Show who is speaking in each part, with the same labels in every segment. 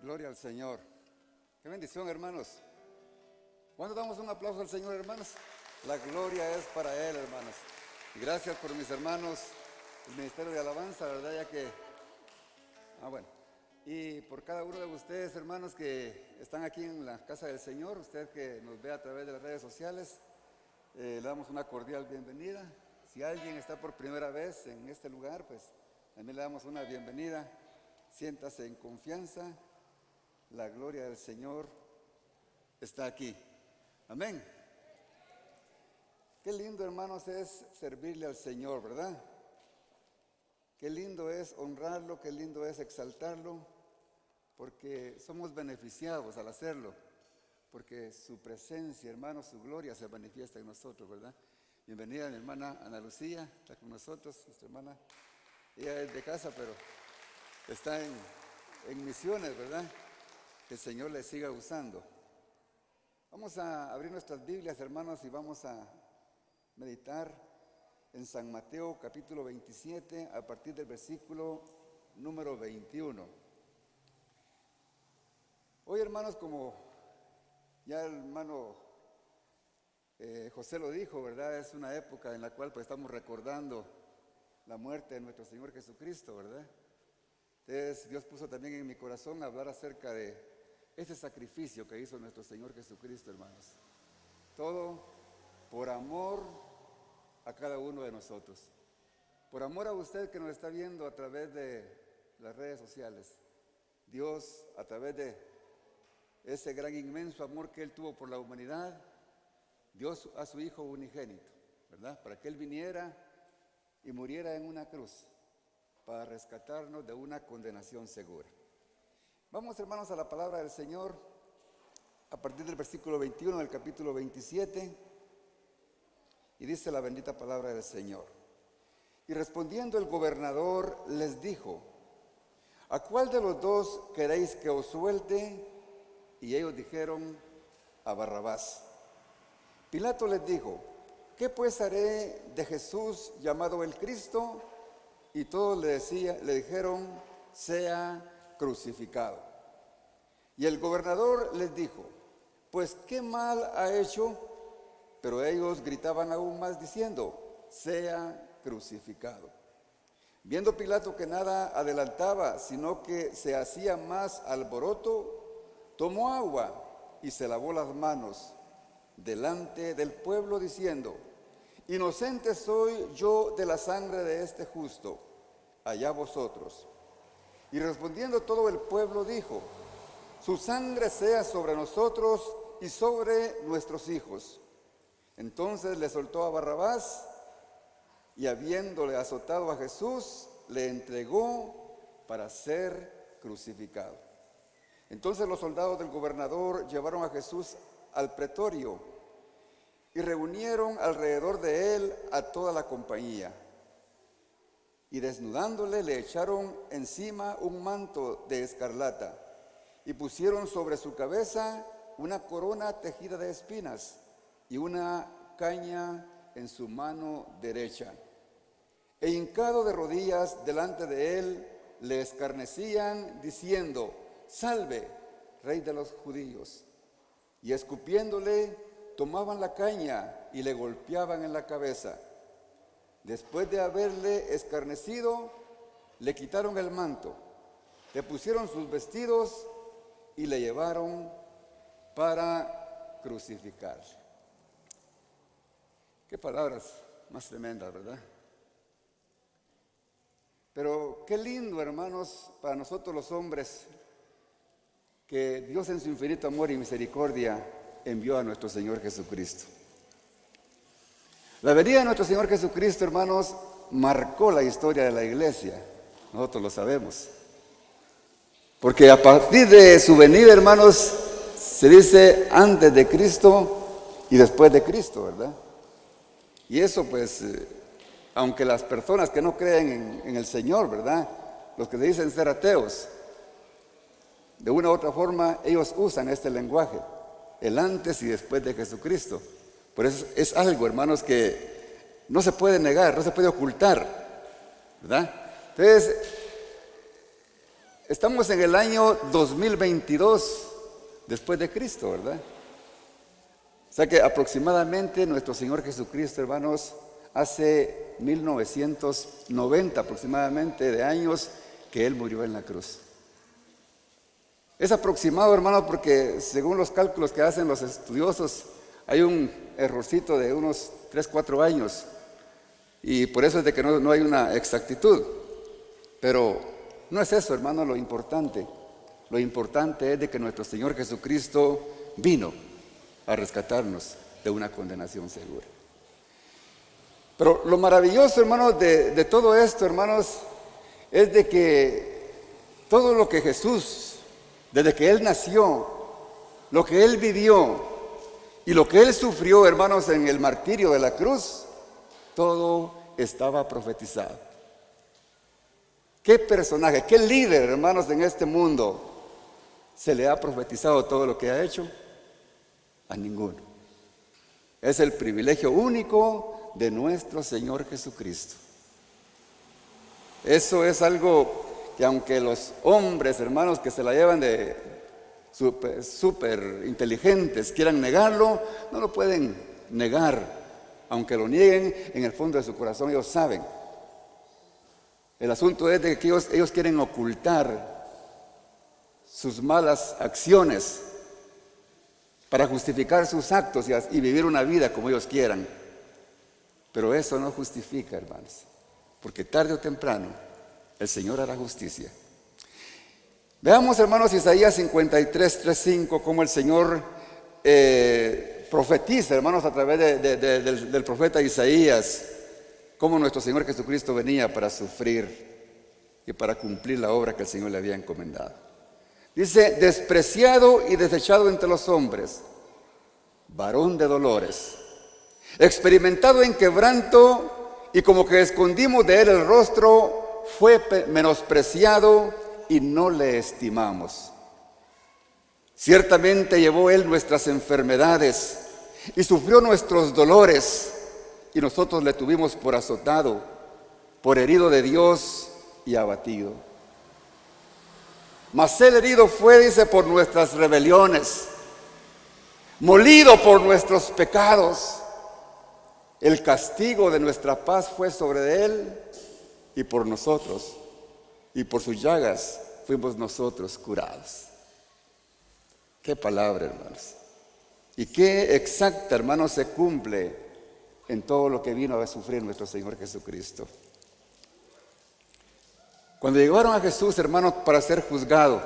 Speaker 1: Gloria al Señor. Qué bendición, hermanos. ¿Cuándo damos un aplauso al Señor, hermanos? La gloria es para Él, hermanos. Y gracias por mis hermanos, el Ministerio de Alabanza, ¿verdad? Ya que, bueno. Y por cada uno de ustedes, hermanos, que están aquí en la casa del Señor, usted que nos ve a través de las redes sociales, le damos una cordial bienvenida. Si alguien está por primera vez en este lugar, pues también le damos una bienvenida. Siéntase en confianza. La gloria del Señor está aquí. Amén. Qué lindo, hermanos, es servirle al Señor, ¿verdad? Qué lindo es honrarlo, qué lindo es exaltarlo, porque somos beneficiados al hacerlo, porque su presencia, hermanos, su gloria se manifiesta en nosotros, ¿verdad? Bienvenida mi hermana Ana Lucía, está con nosotros, nuestra hermana. Ella es de casa, pero está en misiones, ¿verdad? Que el Señor le siga usando. Vamos a abrir nuestras Biblias, hermanos, y vamos a meditar en San Mateo capítulo 27 a partir del versículo número 21. Hoy, hermanos, como ya el hermano José lo dijo, ¿verdad? Es una época en la cual pues estamos recordando la muerte de nuestro Señor Jesucristo, ¿verdad? Entonces Dios puso también en mi corazón hablar acerca de ese sacrificio que hizo nuestro Señor Jesucristo, hermanos. Todo por amor a cada uno de nosotros. Por amor a usted que nos está viendo a través de las redes sociales. Dios, a través de ese gran inmenso amor que Él tuvo por la humanidad, dio a su Hijo unigénito, ¿verdad? Para que Él viniera y muriera en una cruz para rescatarnos de una condenación segura. Vamos, hermanos, a la palabra del Señor a partir del versículo 21 del capítulo 27, y dice la bendita palabra del Señor. Y respondiendo el gobernador les dijo: ¿a cuál de los dos queréis que os suelte? Y ellos dijeron: a Barrabás. Pilato les dijo: ¿qué pues haré de Jesús llamado el Cristo? Y todos le dijeron: sea crucificado. Y el gobernador les dijo: pues qué mal ha hecho. Pero ellos gritaban aún más diciendo: sea crucificado. Viendo Pilato que nada adelantaba, sino que se hacía más alboroto, tomó agua y se lavó las manos delante del pueblo diciendo: inocente soy yo de la sangre de este justo, allá vosotros. Y respondiendo todo el pueblo dijo: su sangre sea sobre nosotros y sobre nuestros hijos. Entonces le soltó a Barrabás, y habiéndole azotado a Jesús, le entregó para ser crucificado. Entonces los soldados del gobernador llevaron a Jesús al pretorio y reunieron alrededor de él a toda la compañía. Y desnudándole le echaron encima un manto de escarlata y pusieron sobre su cabeza una corona tejida de espinas y una caña en su mano derecha. E hincado de rodillas delante de él, le escarnecían diciendo: salve, Rey de los judíos. Y escupiéndole, tomaban la caña y le golpeaban en la cabeza. Después de haberle escarnecido, le quitaron el manto, le pusieron sus vestidos y le llevaron para crucificar. Qué palabras más tremendas, ¿verdad? Pero qué lindo, hermanos, para nosotros los hombres, que Dios en su infinito amor y misericordia envió a nuestro Señor Jesucristo. La venida de nuestro Señor Jesucristo, hermanos, marcó la historia de la iglesia. Nosotros lo sabemos. Porque a partir de su venida, hermanos, se dice antes de Cristo y después de Cristo, ¿verdad? Y eso pues, aunque las personas que no creen en el Señor, ¿verdad? Los que se dicen ser ateos, de una u otra forma ellos usan este lenguaje, el antes y después de Jesucristo. Por eso es algo, hermanos, que no se puede negar, no se puede ocultar, ¿verdad? Entonces, estamos en el año 2022 después de Cristo, ¿verdad? O sea que aproximadamente nuestro Señor Jesucristo, hermanos, hace 1990 aproximadamente de años que Él murió en la cruz. Es aproximado, hermano, porque según los cálculos que hacen los estudiosos, hay un errorcito de unos 3, 4 años. Y por eso es de que no hay una exactitud. Pero no es eso, hermano, lo importante. Lo importante es de que nuestro Señor Jesucristo vino a rescatarnos de una condenación segura. Pero lo maravilloso, hermanos, de todo esto, hermanos, es de que todo lo que Jesús, desde que Él nació, lo que Él vivió y lo que Él sufrió, hermanos, en el martirio de la cruz, todo estaba profetizado. ¿Qué personaje, qué líder, hermanos, en este mundo se le ha profetizado todo lo que ha hecho? A ninguno. Es el privilegio único de nuestro Señor Jesucristo. Eso es algo que aunque los hombres, hermanos, que se la llevan de súper inteligentes quieran negarlo, no lo pueden negar. Aunque lo nieguen, en el fondo de su corazón ellos saben. El asunto es de que ellos quieren ocultar sus malas acciones para justificar sus actos y vivir una vida como ellos quieran. Pero eso no justifica, hermanos, porque tarde o temprano el Señor hará justicia. Veamos, hermanos, Isaías 53, 3, 5, cómo el Señor profetiza, hermanos, a través del profeta Isaías, cómo nuestro Señor Jesucristo venía para sufrir y para cumplir la obra que el Señor le había encomendado. Dice: despreciado y desechado entre los hombres, varón de dolores, experimentado en quebranto, y como que escondimos de él el rostro, fue menospreciado y no le estimamos. Ciertamente llevó él nuestras enfermedades y sufrió nuestros dolores, y nosotros le tuvimos por azotado, por herido de Dios y abatido. Mas él herido fue, dice, por nuestras rebeliones, molido por nuestros pecados. El castigo de nuestra paz fue sobre él, y por nosotros, y por sus llagas fuimos nosotros curados. Qué palabra, hermanos. Y qué exacta, hermanos, se cumple en todo lo que vino a sufrir nuestro Señor Jesucristo. Cuando llegaron a Jesús, hermanos, para ser juzgado,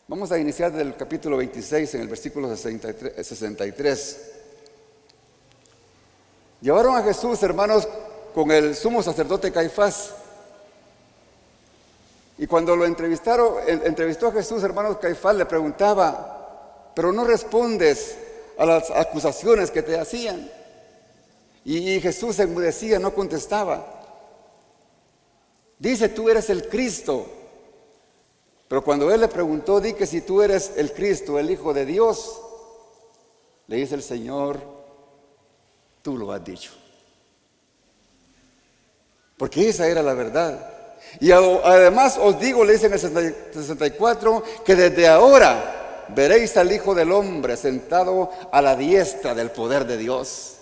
Speaker 1: vamos a iniciar del capítulo 26 en el versículo 63. Llevaron a Jesús, hermanos, con el sumo sacerdote Caifás. Y cuando lo entrevistó a Jesús, hermanos, Caifás le preguntaba: pero no respondes a las acusaciones que te hacían. Y Jesús se enmudecía, no contestaba. Dice: tú eres el Cristo. Pero cuando él le preguntó: di que si tú eres el Cristo, el Hijo de Dios, le dice el Señor: tú lo has dicho. Porque esa era la verdad. Y además os digo, le dice en el 64, que desde ahora veréis al Hijo del Hombre sentado a la diestra del poder de Dios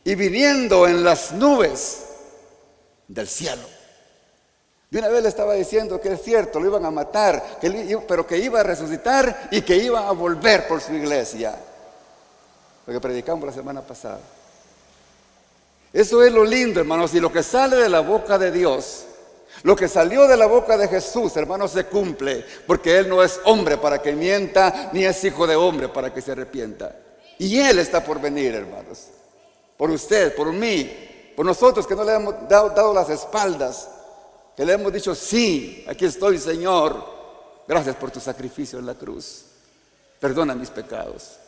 Speaker 1: y viniendo en las nubes del cielo. De una vez le estaba diciendo que es cierto, lo iban a matar, pero que iba a resucitar y que iba a volver por su iglesia. Lo que predicamos la semana pasada. Eso es lo lindo, hermanos, y lo que sale de la boca de Dios, lo que salió de la boca de Jesús, hermanos, se cumple, porque Él no es hombre para que mienta, ni es hijo de hombre para que se arrepienta. Y Él está por venir, hermanos, por usted, por mí, por nosotros que no le hemos dado las espaldas, que le hemos dicho: sí, aquí estoy, Señor, gracias por tu sacrificio en la cruz, perdona mis pecados.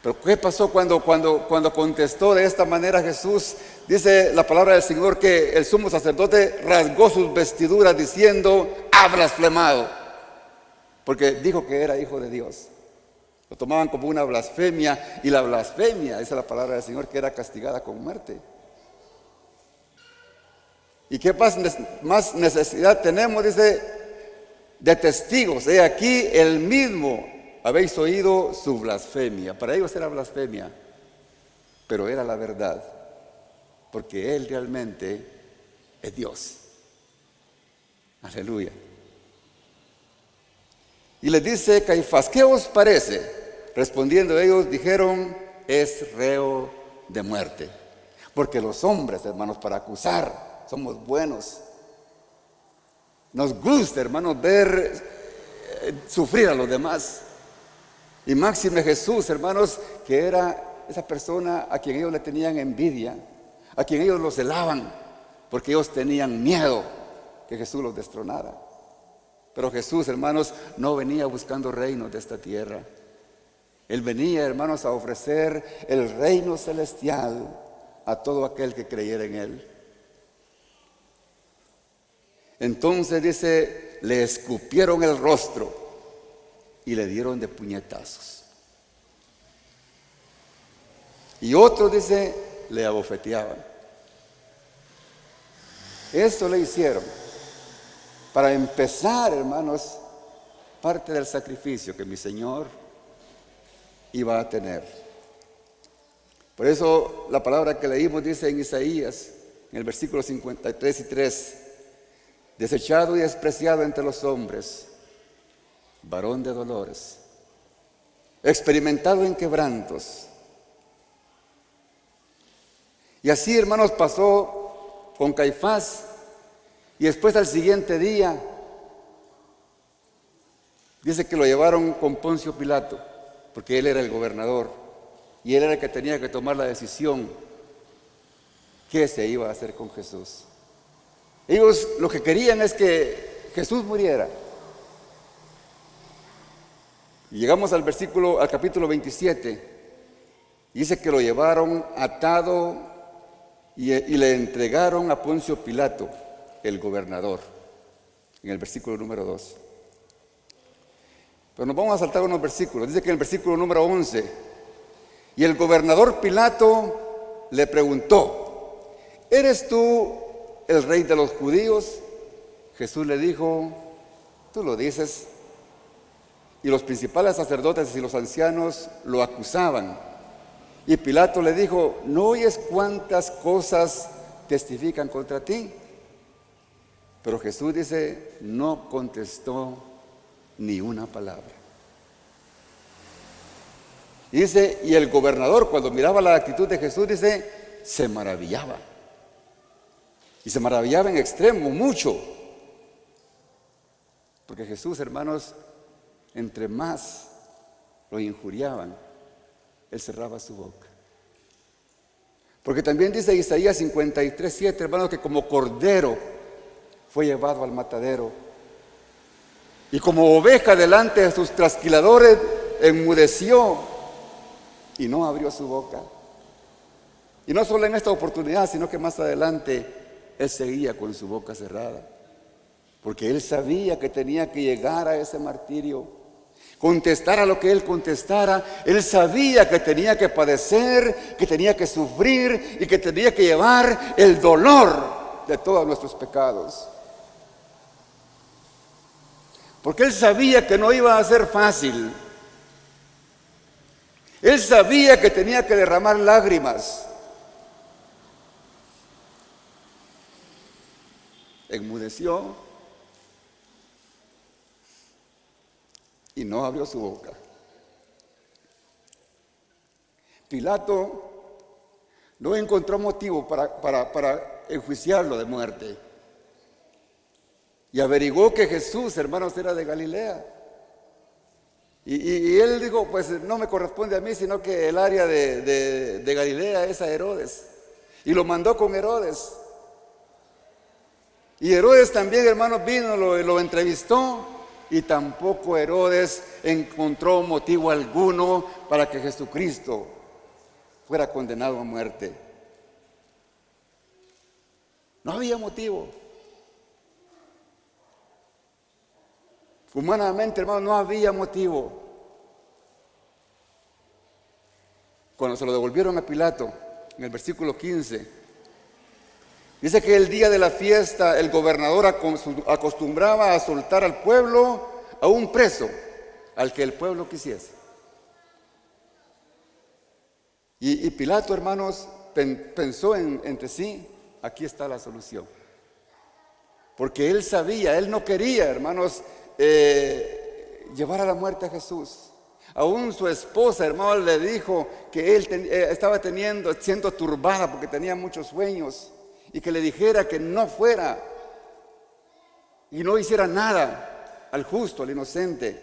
Speaker 1: Pero ¿qué pasó cuando contestó de esta manera Jesús? Dice la palabra del Señor que el sumo sacerdote rasgó sus vestiduras diciendo: ha blasfemado, porque dijo que era hijo de Dios. Lo tomaban como una blasfemia, y la blasfemia, esa es la palabra del Señor, que era castigada con muerte. ¿Y qué más necesidad tenemos? Dice, de testigos. He aquí el mismo habéis oído su blasfemia. Para ellos era blasfemia, pero era la verdad, porque Él realmente es Dios. Aleluya. Y les dice Caifás, ¿qué os parece? Respondiendo ellos, dijeron, es reo de muerte. Porque los hombres, hermanos, para acusar, somos buenos. Nos gusta, hermanos, ver sufrir a los demás. Y máxime Jesús, hermanos, que era esa persona a quien ellos le tenían envidia, a quien ellos lo celaban, porque ellos tenían miedo que Jesús los destronara. Pero Jesús, hermanos, no venía buscando reinos de esta tierra. Él venía, hermanos, a ofrecer el reino celestial a todo aquel que creyera en Él. Entonces dice, le escupieron el rostro y le dieron de puñetazos. Y otros, dice, le abofeteaban. Esto le hicieron para empezar, hermanos, parte del sacrificio que mi Señor iba a tener. Por eso la palabra que leímos dice en Isaías, en el versículo 53 y 3, desechado y despreciado entre los hombres, varón de dolores, experimentado en quebrantos. Y así, hermanos, pasó con Caifás. Y después al siguiente día, dice que lo llevaron con Poncio Pilato, porque él era el gobernador y él era el que tenía que tomar la decisión qué se iba a hacer con Jesús. Ellos lo que querían es que Jesús muriera. Y llegamos al capítulo 27, dice que lo llevaron atado y le entregaron a Poncio Pilato, el gobernador, en el versículo número 2. Pero nos vamos a saltar unos versículos. Dice que en el versículo número 11, y el gobernador Pilato le preguntó, ¿eres tú el rey de los judíos? Jesús le dijo, tú lo dices. Y los principales sacerdotes y los ancianos lo acusaban. Y Pilato le dijo, ¿no oyes cuántas cosas testifican contra ti? Pero Jesús dice, no contestó ni una palabra. Dice, y el gobernador, cuando miraba la actitud de Jesús, dice, se maravillaba. Y se maravillaba en extremo, mucho. Porque Jesús, hermanos, entre más lo injuriaban, Él cerraba su boca. Porque también dice Isaías 53:7, hermanos, que como cordero fue llevado al matadero. Y como oveja delante de sus trasquiladores, enmudeció y no abrió su boca. Y no solo en esta oportunidad, sino que más adelante Él seguía con su boca cerrada. Porque Él sabía que tenía que llegar a ese martirio, contestar a lo que Él contestara. Él sabía que tenía que padecer, que tenía que sufrir y que tenía que llevar el dolor de todos nuestros pecados. Porque Él sabía que no iba a ser fácil. Él sabía que tenía que derramar lágrimas. Enmudeció y no abrió su boca. Pilato no encontró motivo para enjuiciarlo de muerte. Y averiguó que Jesús, hermanos, era de Galilea. Y él dijo, pues no me corresponde a mí, sino que el área de Galilea es a Herodes. Y lo mandó con Herodes. Y Herodes también, hermanos, vino, lo entrevistó. Y tampoco Herodes encontró motivo alguno para que Jesucristo fuera condenado a muerte. No había motivo. Humanamente, hermano, no había motivo. Cuando se lo devolvieron a Pilato, en el versículo 15, Dice que el día de la fiesta el gobernador acostumbraba a soltar al pueblo a un preso, al que el pueblo quisiese. Y Pilato, hermanos, pensó entre sí, aquí está la solución. Porque él sabía, él no quería, hermanos, llevar a la muerte a Jesús. Aún su esposa, hermanos, le dijo que él estaba siendo turbada porque tenía muchos sueños, y que le dijera que no fuera y no hiciera nada al justo, al inocente.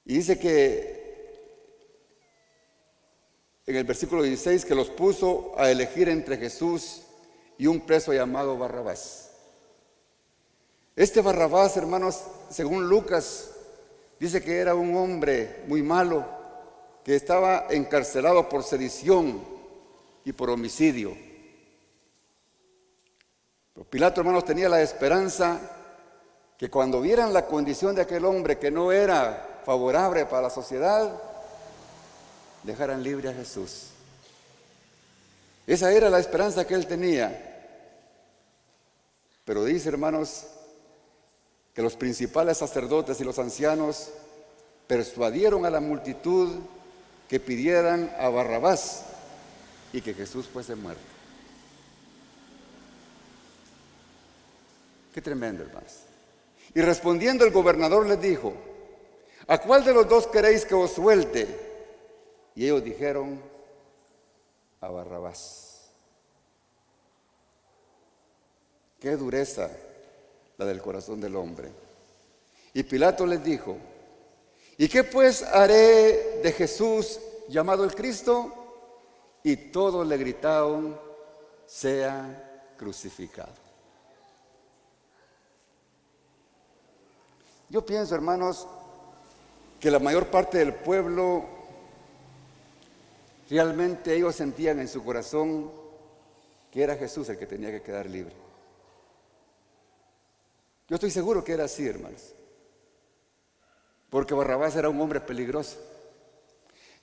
Speaker 1: Y dice que en el versículo 16 que los puso a elegir entre Jesús y un preso llamado Barrabás. Este Barrabás, hermanos, según Lucas, dice que era un hombre muy malo, que estaba encarcelado por sedición y por homicidio. Pero Pilato, hermanos, tenía la esperanza que cuando vieran la condición de aquel hombre que no era favorable para la sociedad, dejaran libre a Jesús. Esa era la esperanza que él tenía. Pero dice, hermanos, que los principales sacerdotes y los ancianos persuadieron a la multitud que pidieran a Barrabás y que Jesús fuese muerto. Qué tremendo, hermanos. Y respondiendo el gobernador les dijo: ¿a cuál de los dos queréis que os suelte? Y ellos dijeron: a Barrabás. Qué dureza la del corazón del hombre. Y Pilato les dijo: ¿y qué pues haré de Jesús llamado el Cristo? Y todos le gritaron: sea crucificado. Yo pienso, hermanos, que la mayor parte del pueblo, realmente ellos sentían en su corazón que era Jesús el que tenía que quedar libre. Yo estoy seguro que era así, hermanos. Porque Barrabás era un hombre peligroso.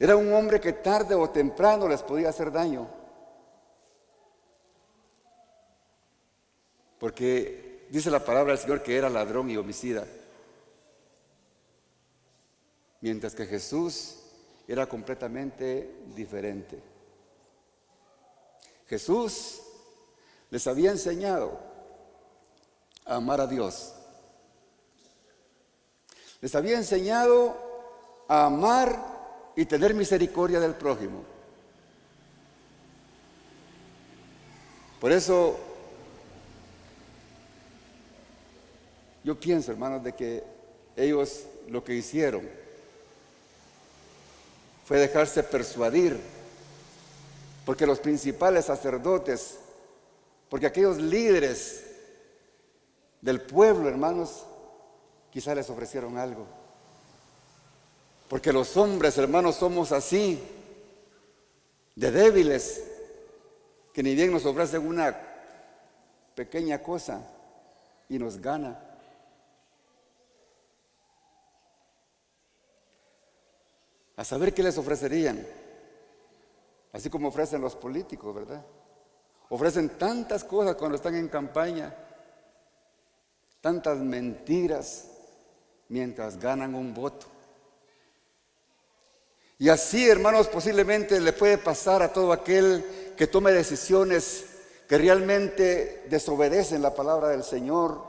Speaker 1: Era un hombre que tarde o temprano les podía hacer daño. Porque dice la palabra del Señor que era ladrón y homicida. Mientras que Jesús era completamente diferente. Jesús les había enseñado a amar a Dios. Les había enseñado a amar y tener misericordia del prójimo. Por eso yo pienso, hermanos, de que ellos lo que hicieron fue dejarse persuadir, porque los principales sacerdotes, porque aquellos líderes del pueblo, hermanos, quizá les ofrecieron algo. Porque los hombres, hermanos, somos así, de débiles, que ni bien nos ofrecen una pequeña cosa y nos gana. A saber qué les ofrecerían, así como ofrecen los políticos, ¿verdad? Ofrecen tantas cosas cuando están en campaña, tantas mentiras, mientras ganan un voto. Y así, hermanos, posiblemente le puede pasar a todo aquel que tome decisiones que realmente desobedecen la palabra del Señor,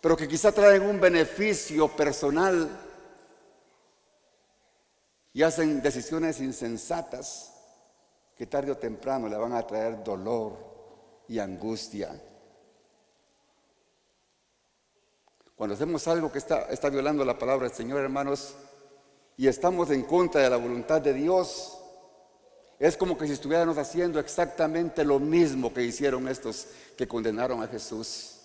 Speaker 1: pero que quizá traen un beneficio personal y hacen decisiones insensatas que tarde o temprano le van a traer dolor y angustia. Cuando hacemos algo que está violando la palabra del Señor, hermanos, y estamos en contra de la voluntad de Dios, es como que si estuviéramos haciendo exactamente lo mismo que hicieron estos que condenaron a Jesús.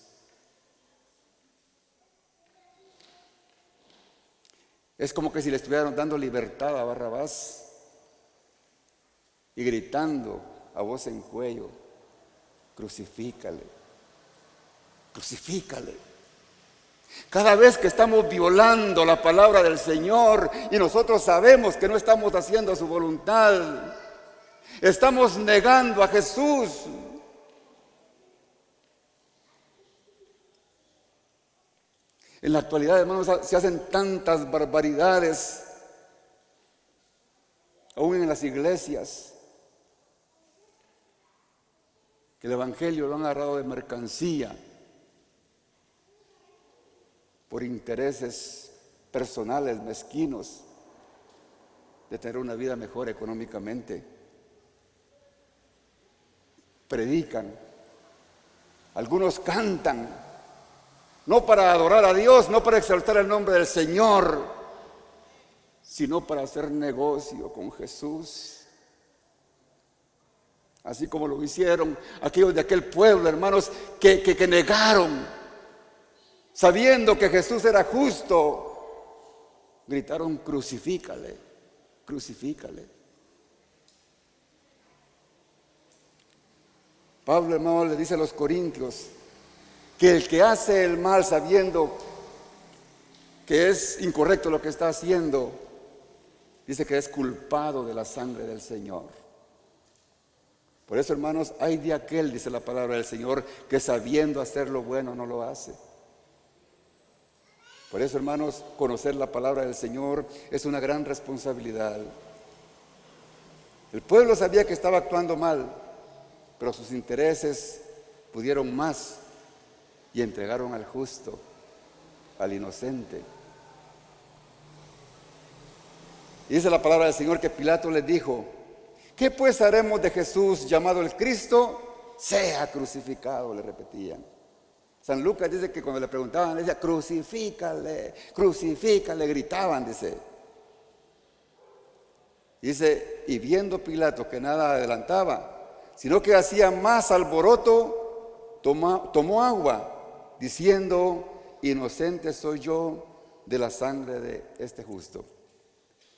Speaker 1: Es como que si le estuvieran dando libertad a Barrabás y gritando a voz en cuello: crucifícale, crucifícale. Cada vez que estamos violando la palabra del Señor y nosotros sabemos que no estamos haciendo su voluntad, Estamos negando a Jesús. En la actualidad, hermanos, se hacen tantas barbaridades, aún en las iglesias, que el evangelio lo han agarrado de mercancía por intereses personales mezquinos de tener una vida mejor económicamente. Predican, algunos cantan, no para adorar a Dios, no para exaltar el nombre del Señor, sino para hacer negocio con Jesús. Así como lo hicieron aquellos de aquel pueblo, hermanos, que negaron, sabiendo que Jesús era justo, gritaron: crucifícale, crucifícale. Pablo, hermano, le dice a los corintios que el que hace el mal sabiendo que es incorrecto lo que está haciendo, dice que es culpado de la sangre del Señor. Por eso, hermanos, hay de aquel, dice la palabra del Señor, que sabiendo hacer lo bueno no lo hace. Por eso, hermanos, conocer la palabra del Señor es una gran responsabilidad. El pueblo sabía que estaba actuando mal, pero sus intereses pudieron más y entregaron al justo, al inocente. Y dice la palabra del Señor que Pilato les dijo: ¿qué pues haremos de Jesús llamado el Cristo? Sea crucificado, le repetían. San Lucas dice que cuando le preguntaban, le decía: crucifícale, crucifícale, gritaban, dice. Dice, y viendo Pilato que nada adelantaba, sino que hacía más alboroto, tomó agua, diciendo: inocente soy yo de la sangre de este justo.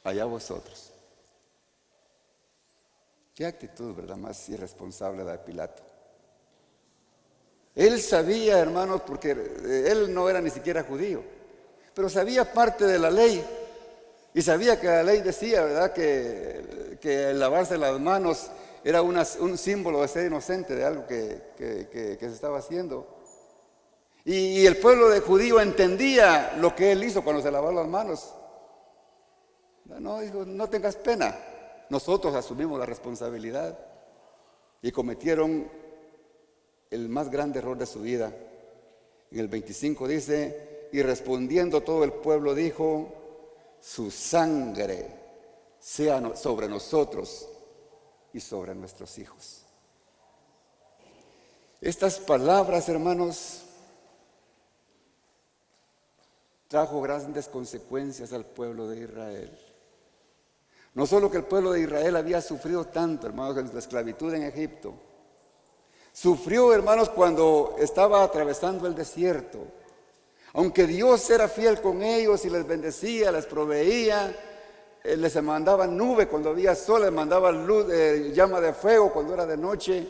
Speaker 1: Allá vosotros. Qué actitud, ¿verdad?, más irresponsable la de Pilato. Él sabía, hermanos, porque él no era ni siquiera judío, pero sabía parte de la ley. Y sabía que la ley decía, ¿verdad?, que el lavarse las manos era un símbolo de ser inocente de algo que se estaba haciendo. Y el pueblo de judío entendía lo que él hizo cuando se lavó las manos. No, dijo: no tengas pena. Nosotros asumimos la responsabilidad. Y cometieron el más grande error de su vida. En el 25 dice: y respondiendo todo el pueblo dijo: su sangre sea sobre nosotros y sobre nuestros hijos. Estas palabras, hermanos, trajo grandes consecuencias al pueblo de Israel. No solo que el pueblo de Israel había sufrido tanto, hermanos, en la esclavitud en Egipto. Sufrió, hermanos, cuando estaba atravesando el desierto. Aunque Dios era fiel con ellos y les bendecía, les proveía, les mandaba nube cuando había sol, les mandaba luz, llama de fuego cuando era de noche.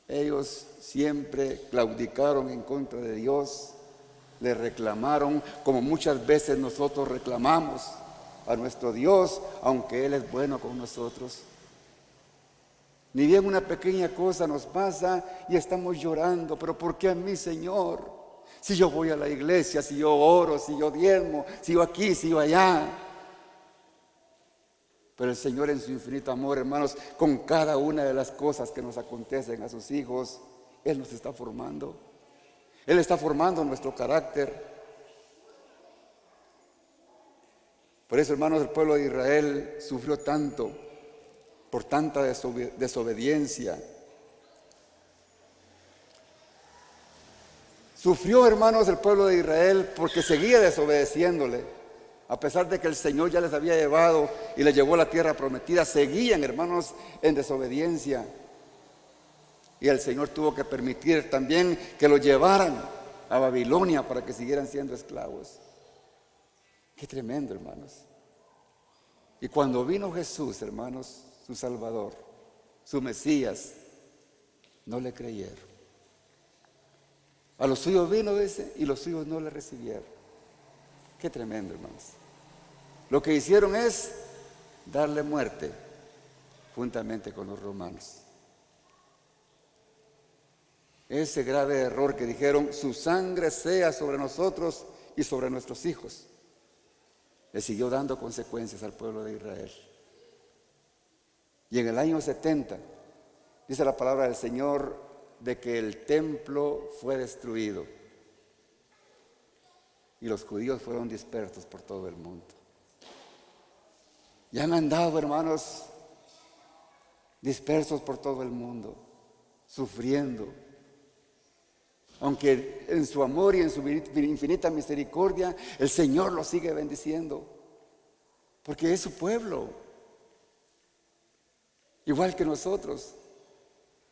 Speaker 1: Ellos siempre claudicaron en contra de Dios, le reclamaron, como muchas veces nosotros reclamamos a nuestro Dios, aunque Él es bueno con nosotros. Ni bien una pequeña cosa nos pasa y estamos llorando: pero ¿por qué a mí, Señor? Si yo voy a la iglesia, si yo oro, si yo diezmo, si yo aquí, si yo allá. Pero el Señor, en su infinito amor, hermanos, con cada una de las cosas que nos acontecen a sus hijos, Él nos está formando. Él está formando nuestro carácter. Por eso, hermanos, el pueblo de Israel sufrió tanto, por tanta desobediencia. Sufrió, hermanos, el pueblo de Israel porque seguía desobedeciéndole. A pesar de que el Señor ya les había llevado y les llevó a la tierra prometida, seguían, hermanos, en desobediencia. Y el Señor tuvo que permitir también que los llevaran a Babilonia para que siguieran siendo esclavos. Qué tremendo, hermanos. Y cuando vino Jesús, hermanos, su Salvador, su Mesías, no le creyeron. A los suyos vino, dice, y los suyos no le recibieron. Qué tremendo, hermanos. Lo que hicieron es darle muerte. juntamente con los romanos. Ese grave error que dijeron, su sangre sea sobre nosotros y sobre nuestros hijos, le siguió dando consecuencias al pueblo de Israel. Y en el año 70, dice la palabra del Señor, de que el templo fue destruido y los judíos fueron dispersos por todo el mundo. Y han andado, hermanos, dispersos por todo el mundo, sufriendo. Aunque en su amor y en su infinita misericordia, el Señor los sigue bendiciendo, porque es su pueblo, igual que nosotros.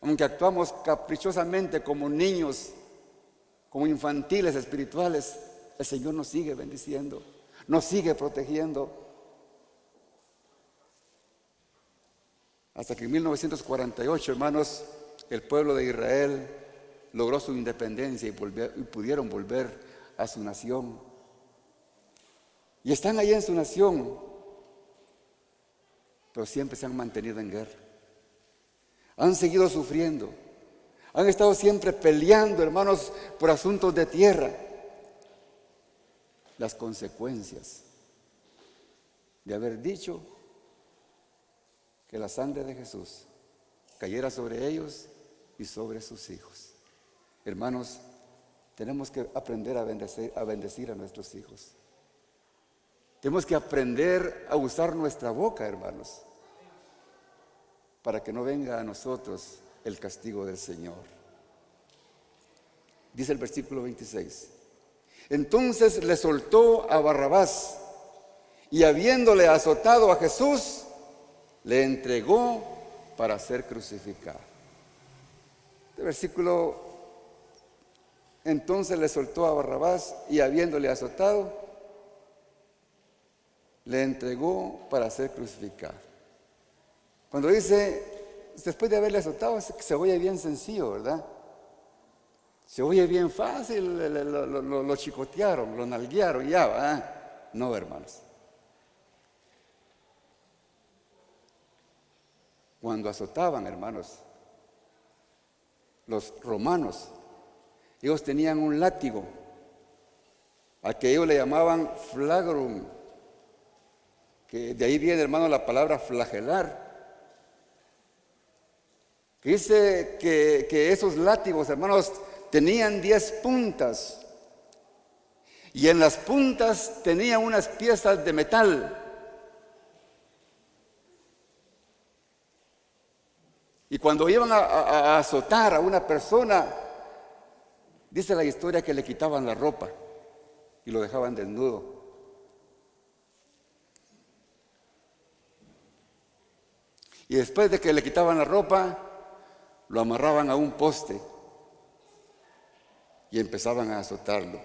Speaker 1: Aunque actuamos caprichosamente como niños, como infantiles espirituales, el Señor nos sigue bendiciendo, nos sigue protegiendo. Hasta que en 1948, hermanos, el pueblo de Israel logró su independencia y pudieron volver a su nación. Y están ahí en su nación, pero siempre se han mantenido en guerra. Han seguido sufriendo. Han estado siempre peleando, hermanos, por asuntos de tierra. Las consecuencias de haber dicho que la sangre de Jesús cayera sobre ellos y sobre sus hijos. Hermanos, tenemos que aprender a bendecir a nuestros hijos. Tenemos que aprender a usar nuestra boca, hermanos, para que no venga a nosotros el castigo del Señor. Dice el versículo 26. Entonces le soltó a Barrabás y habiéndole azotado a Jesús, le entregó para ser crucificado. Este versículo, entonces le soltó a Barrabás y habiéndole azotado, le entregó para ser crucificado. Cuando dice, después de haberle azotado, se oye bien sencillo, ¿verdad? Se oye bien fácil, lo chicotearon, lo nalguearon, ya, ¿verdad? No, hermanos. Cuando azotaban, hermanos, los romanos, ellos tenían un látigo, a que ellos le llamaban flagrum, que de ahí viene, hermano, la palabra flagelar. Que dice que esos látigos, hermanos, tenían 10 puntas, y en las puntas tenían unas piezas de metal. Y cuando iban a azotar a una persona, dice la historia que le quitaban la ropa y lo dejaban desnudo. Y después de que le quitaban la ropa, lo amarraban a un poste y empezaban a azotarlo.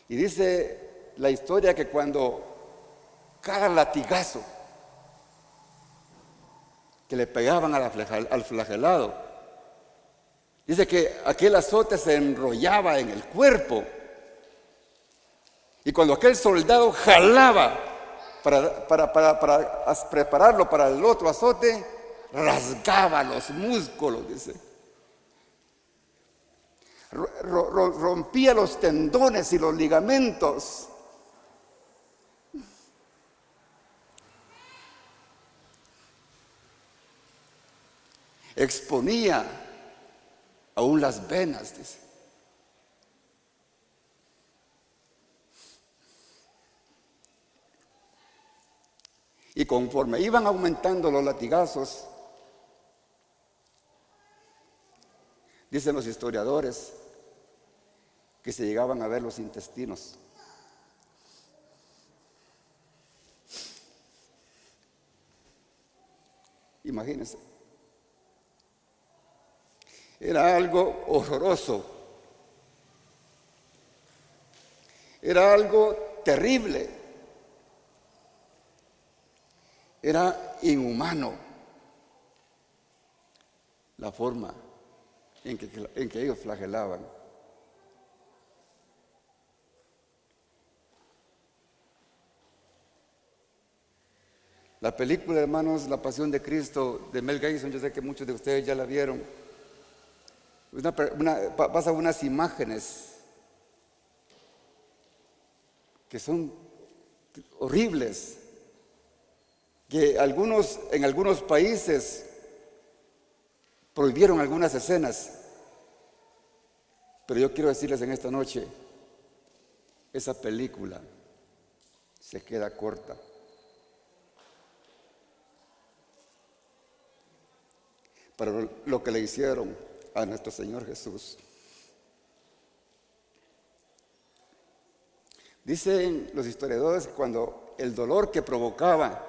Speaker 1: Y dice la historia que cuando cada latigazo que le pegaban al flagelado, dice que aquel azote se enrollaba en el cuerpo, y cuando aquel soldado jalaba para prepararlo para el otro azote, rasgaba los músculos, dice, rompía los tendones y los ligamentos. Exponía aún las venas, dice. Y conforme iban aumentando los latigazos, dicen los historiadores que se llegaban a ver los intestinos. Imagínense. Era algo horroroso. Era algo terrible. Era inhumano la forma en que ellos flagelaban. La película, hermanos, La Pasión de Cristo, de Mel Gibson, yo sé que muchos de ustedes ya la vieron. Pasa unas imágenes que son horribles, que en algunos países prohibieron algunas escenas. Pero yo quiero decirles en esta noche, esa película se queda corta. Para lo que le hicieron a nuestro Señor Jesús. Dicen los historiadores que cuando el dolor que provocaba,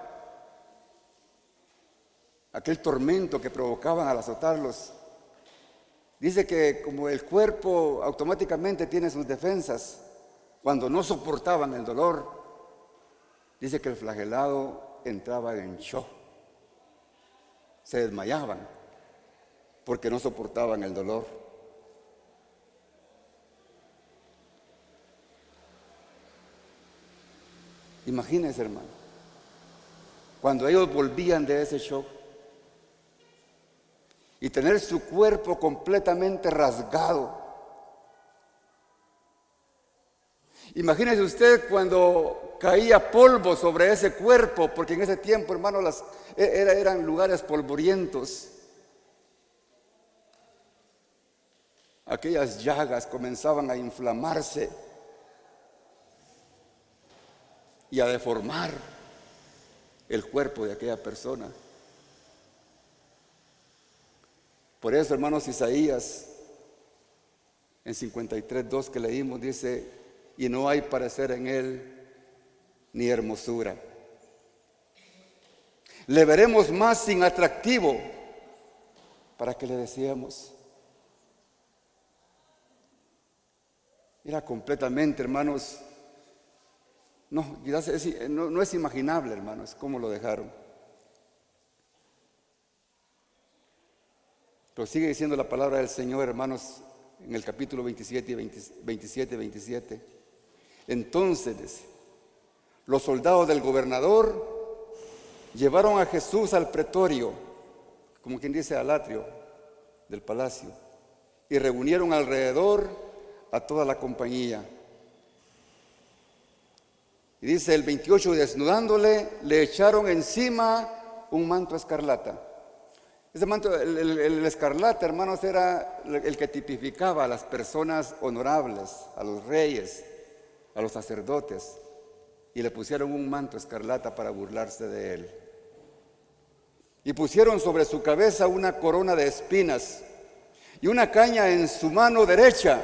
Speaker 1: aquel tormento que provocaban al azotarlos, dice que como el cuerpo automáticamente tiene sus defensas, cuando no soportaban el dolor, dice que el flagelado entraba en shock, se desmayaban porque no soportaban el dolor. Imagínense, hermano, cuando ellos volvían de ese shock y tener su cuerpo completamente rasgado. Imagínese usted cuando caía polvo sobre ese cuerpo, porque en ese tiempo, hermano, eran lugares polvorientos. Aquellas llagas comenzaban a inflamarse y a deformar el cuerpo de aquella persona. Por eso, hermanos, Isaías en 53:2 que leímos dice: y no hay parecer en él ni hermosura. Le veremos más sin atractivo. ¿Para qué le decíamos? Era completamente, hermanos, no es imaginable, hermanos, cómo lo dejaron. Pero sigue diciendo la palabra del Señor, hermanos, en el capítulo 27. Entonces, los soldados del gobernador llevaron a Jesús al pretorio, como quien dice al atrio del palacio, y reunieron alrededor a toda la compañía. Y dice el 28, desnudándole, le echaron encima un manto escarlata. Ese manto, el escarlata, hermanos, era el que tipificaba a las personas honorables, a los reyes, a los sacerdotes, y le pusieron un manto escarlata para burlarse de él. Y pusieron sobre su cabeza una corona de espinas y una caña en su mano derecha,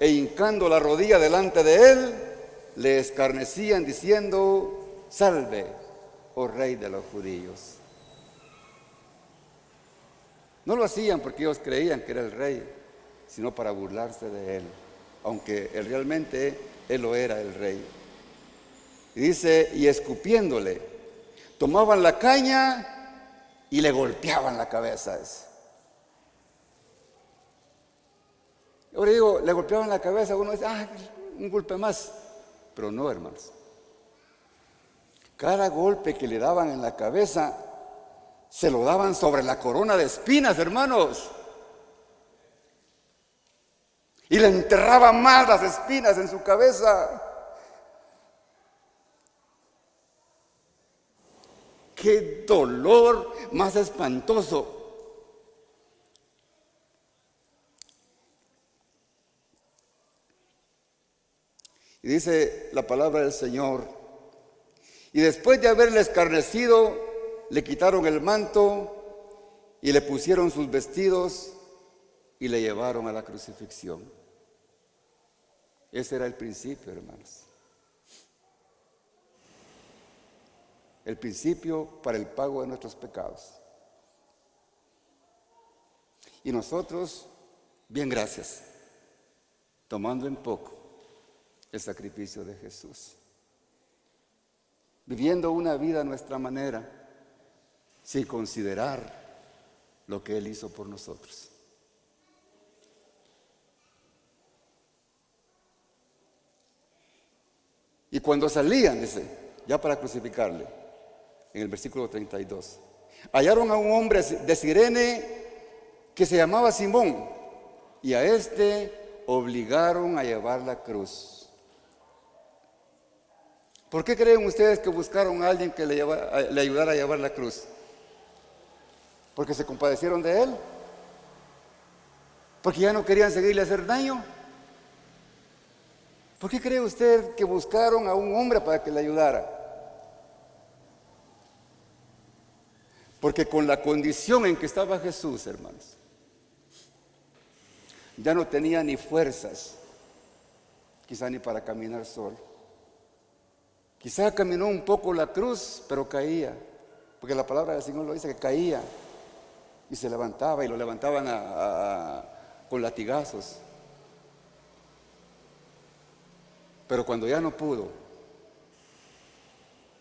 Speaker 1: e hincando la rodilla delante de él, le escarnecían diciendo: salve, oh rey de los judíos. No lo hacían porque ellos creían que era el rey, sino para burlarse de él, aunque realmente él lo era, el rey. Y dice: y escupiéndole, tomaban la caña y le golpeaban la cabeza. Ahora digo, le golpeaban la cabeza, uno dice: un golpe más. Pero no, hermanos. Cada golpe que le daban en la cabeza, se lo daban sobre la corona de espinas, hermanos. Y le enterraban más las espinas en su cabeza. ¡Qué dolor más espantoso! Y dice la palabra del Señor: y después de haberle escarnecido, le quitaron el manto y le pusieron sus vestidos y le llevaron a la crucifixión. Ese era el principio, hermanos. El principio para el pago de nuestros pecados. Y nosotros, bien, gracias, tomando en poco el sacrificio de Jesús, viviendo una vida a nuestra manera, sin considerar lo que Él hizo por nosotros. Y cuando salían, dice, ya para crucificarle, en el versículo 32. Hallaron a un hombre de Cirene que se llamaba Simón, y a este obligaron a llevar la cruz. ¿Por qué creen ustedes que buscaron a alguien que le ayudara a llevar la cruz? ¿Porque se compadecieron de él? ¿Porque ya no querían seguirle a hacer daño? ¿Por qué cree usted que buscaron a un hombre para que le ayudara? Porque con la condición en que estaba Jesús, hermanos, ya no tenía ni fuerzas, quizá ni para caminar solo. Quizá caminó un poco la cruz, pero caía, porque la palabra del Señor lo dice, que caía y se levantaba, y lo levantaban con latigazos. Pero cuando ya no pudo,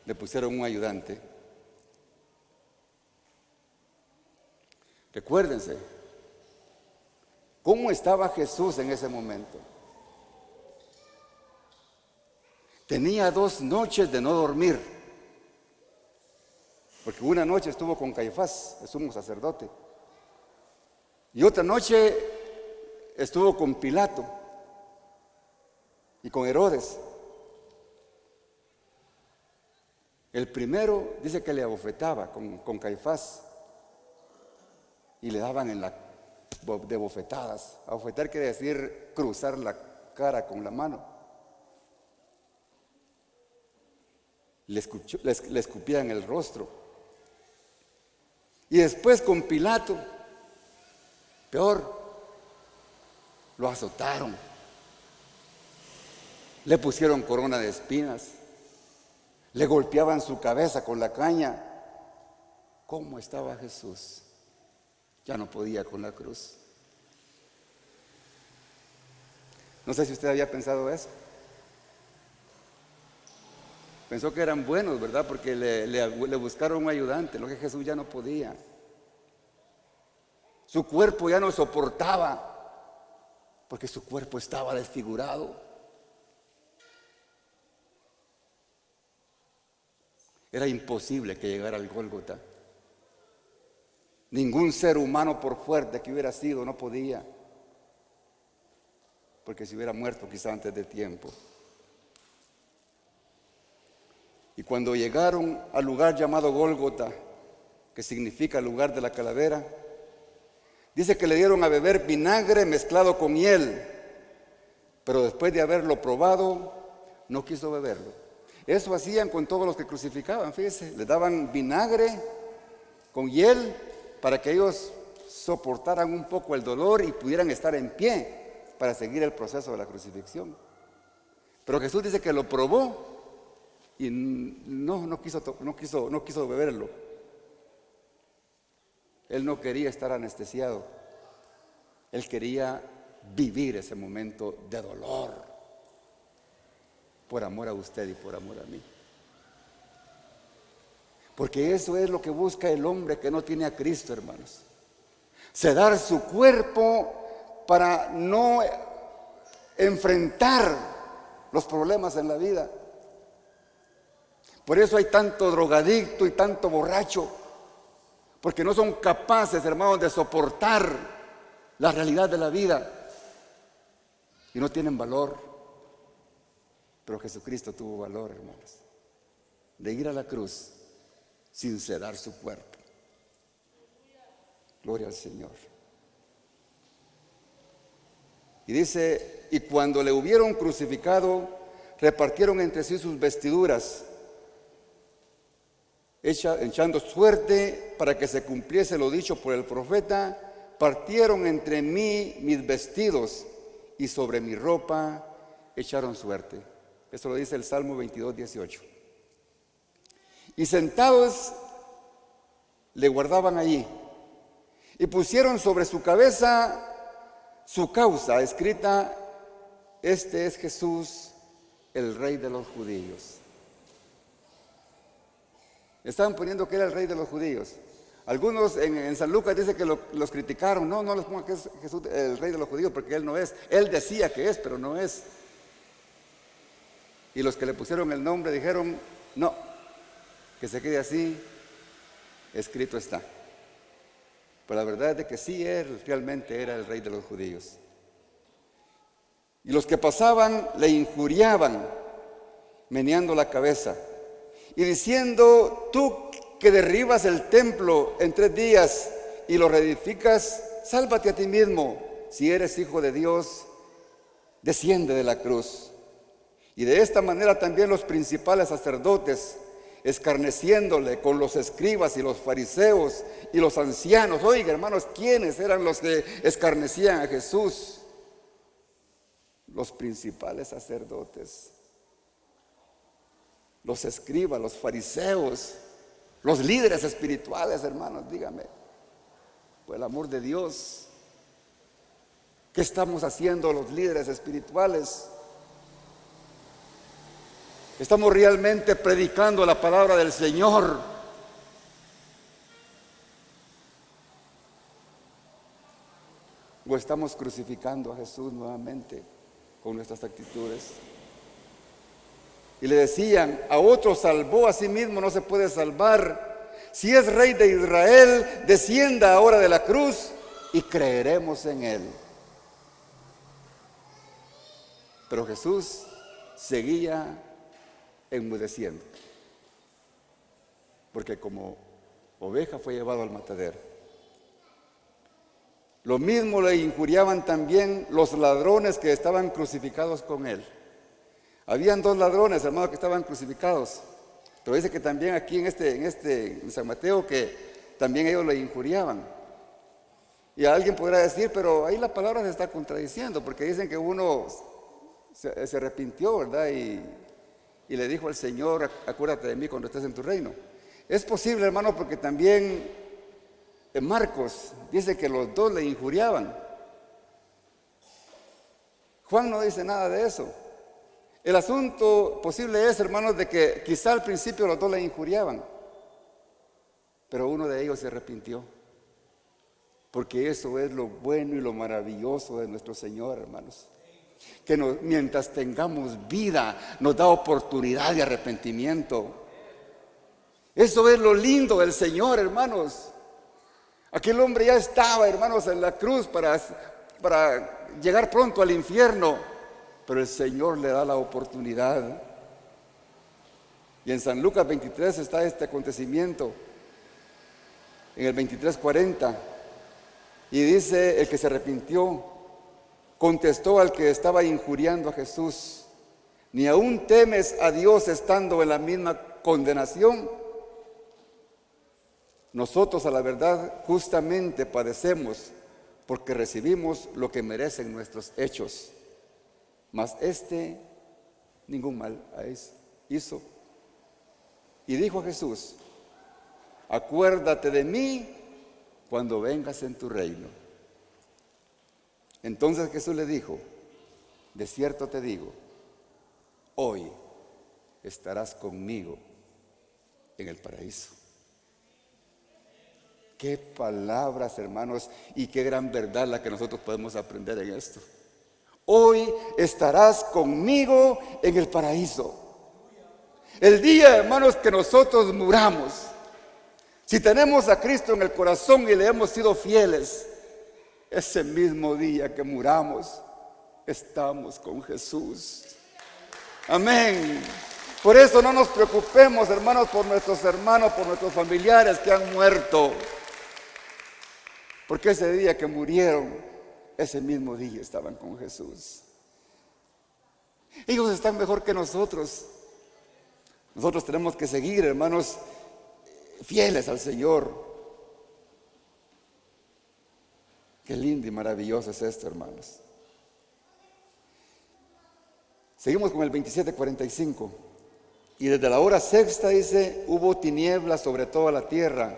Speaker 1: le pusieron un ayudante. Recuérdense, ¿cómo estaba Jesús en ese momento? Tenía 2 noches de no dormir, porque una noche estuvo con Caifás, el sumo sacerdote, y otra noche estuvo con Pilato y con Herodes. El primero dice que le abofetaba con Caifás, y le daban de bofetadas. Abofetar quiere decir cruzar la cara con la mano. Le escupían el rostro. Y después con Pilato, peor, lo azotaron. Le pusieron corona de espinas. Le golpeaban su cabeza con la caña. ¿Cómo estaba Jesús? Ya no podía con la cruz. No sé si usted había pensado eso. Pensó que eran buenos, ¿verdad? Porque le buscaron un ayudante, lo que Jesús ya no podía. Su cuerpo ya no soportaba, porque su cuerpo estaba desfigurado. Era imposible que llegara al Gólgota. Ningún ser humano, por fuerte que hubiera sido, no podía, porque si hubiera muerto quizá antes de tiempo. Y cuando llegaron al lugar llamado Gólgota, que significa lugar de la calavera, dice que le dieron a beber vinagre mezclado con miel, pero después de haberlo probado, no quiso beberlo. Eso hacían con todos los que crucificaban, fíjese, les daban vinagre con hiel para que ellos soportaran un poco el dolor y pudieran estar en pie para seguir el proceso de la crucifixión. Pero Jesús dice que lo probó y no quiso beberlo. Él no quería estar anestesiado. Él quería vivir ese momento de dolor por amor a usted y por amor a mí. Porque eso es lo que busca el hombre que no tiene a Cristo, hermanos. Ceder su cuerpo para no enfrentar los problemas en la vida. Por eso hay tanto drogadicto y tanto borracho, porque no son capaces, hermanos, de soportar la realidad de la vida y no tienen valor. Pero Jesucristo tuvo valor, hermanos, de ir a la cruz sin ceder su cuerpo. Gloria al Señor. Y dice, y cuando le hubieron crucificado, repartieron entre sí sus vestiduras, echando suerte para que se cumpliese lo dicho por el profeta, partieron entre mí mis vestidos y sobre mi ropa echaron suerte. Eso lo dice el Salmo 22, 18. Y sentados le guardaban allí y pusieron sobre su cabeza su causa escrita: este es Jesús, el Rey de los judíos. Estaban poniendo que era el Rey de los judíos. Algunos en San Lucas dice que los criticaron. No les pongan que es Jesús el Rey de los judíos, porque Él no es. Él decía que es, pero no es. Y los que le pusieron el nombre dijeron: no, que se quede así, escrito está. Pero la verdad es de que sí, él realmente era el rey de los judíos. Y los que pasaban le injuriaban, meneando la cabeza y diciendo: tú que derribas el templo en 3 días y lo reedificas, sálvate a ti mismo. Si eres hijo de Dios, desciende de la cruz. Y de esta manera también los principales sacerdotes, escarneciéndole con los escribas y los fariseos y los ancianos. Oiga, hermanos, ¿quiénes eran los que escarnecían a Jesús? Los principales sacerdotes, los escribas, los fariseos, los líderes espirituales, hermanos, dígame, por el amor de Dios, ¿qué estamos haciendo los líderes espirituales? ¿Estamos realmente predicando la palabra del Señor? ¿O estamos crucificando a Jesús nuevamente con nuestras actitudes? Y le decían: a otro salvó, a sí mismo no se puede salvar. Si es rey de Israel, descienda ahora de la cruz y creeremos en él. Pero Jesús seguía enmudeciendo, porque como oveja fue llevado al matadero. Lo mismo le injuriaban también los ladrones que estaban crucificados con él. Habían 2 ladrones, hermanos, que estaban crucificados. Pero dice que también aquí en San Mateo, que también ellos le injuriaban. Y alguien podrá decir: pero ahí la palabra se está contradiciendo, porque dicen que uno se arrepintió, ¿verdad? Y le dijo al Señor: acuérdate de mí cuando estés en tu reino. Es posible, hermano, porque también en Marcos dice que los 2 le injuriaban. Juan no dice nada de eso. El asunto posible es, hermanos, de que quizá al principio los 2 le injuriaban, pero uno de ellos se arrepintió, porque eso es lo bueno y lo maravilloso de nuestro Señor, hermanos, que mientras tengamos vida nos da oportunidad de arrepentimiento. Eso es lo lindo del Señor, hermanos. Aquel hombre ya estaba, hermanos, en la cruz para llegar pronto al infierno, pero el Señor le da la oportunidad. Y en San Lucas 23 está este acontecimiento, en el 23:40, y dice: el que se arrepintió contestó al que estaba injuriando a Jesús: ¿ni aún temes a Dios estando en la misma condenación? Nosotros, a la verdad, justamente padecemos, porque recibimos lo que merecen nuestros hechos. Mas este ningún mal hizo. Y dijo a Jesús: acuérdate de mí cuando vengas en tu reino. Entonces Jesús le dijo: de cierto te digo, hoy estarás conmigo en el paraíso. Qué palabras, hermanos, y qué gran verdad la que nosotros podemos aprender en esto. Hoy estarás conmigo en el paraíso. El día, hermanos, que nosotros muramos, si tenemos a Cristo en el corazón y le hemos sido fieles, ese mismo día que muramos, estamos con Jesús. Amén. Por eso no nos preocupemos, hermanos, por nuestros hermanos, por nuestros familiares que han muerto. Porque ese día que murieron, ese mismo día estaban con Jesús. Ellos están mejor que nosotros. Nosotros tenemos que seguir, hermanos, fieles al Señor. Qué lindo y maravilloso es esto, hermanos. Seguimos con el 27:45. Y desde la hora sexta, dice, hubo tinieblas sobre toda la tierra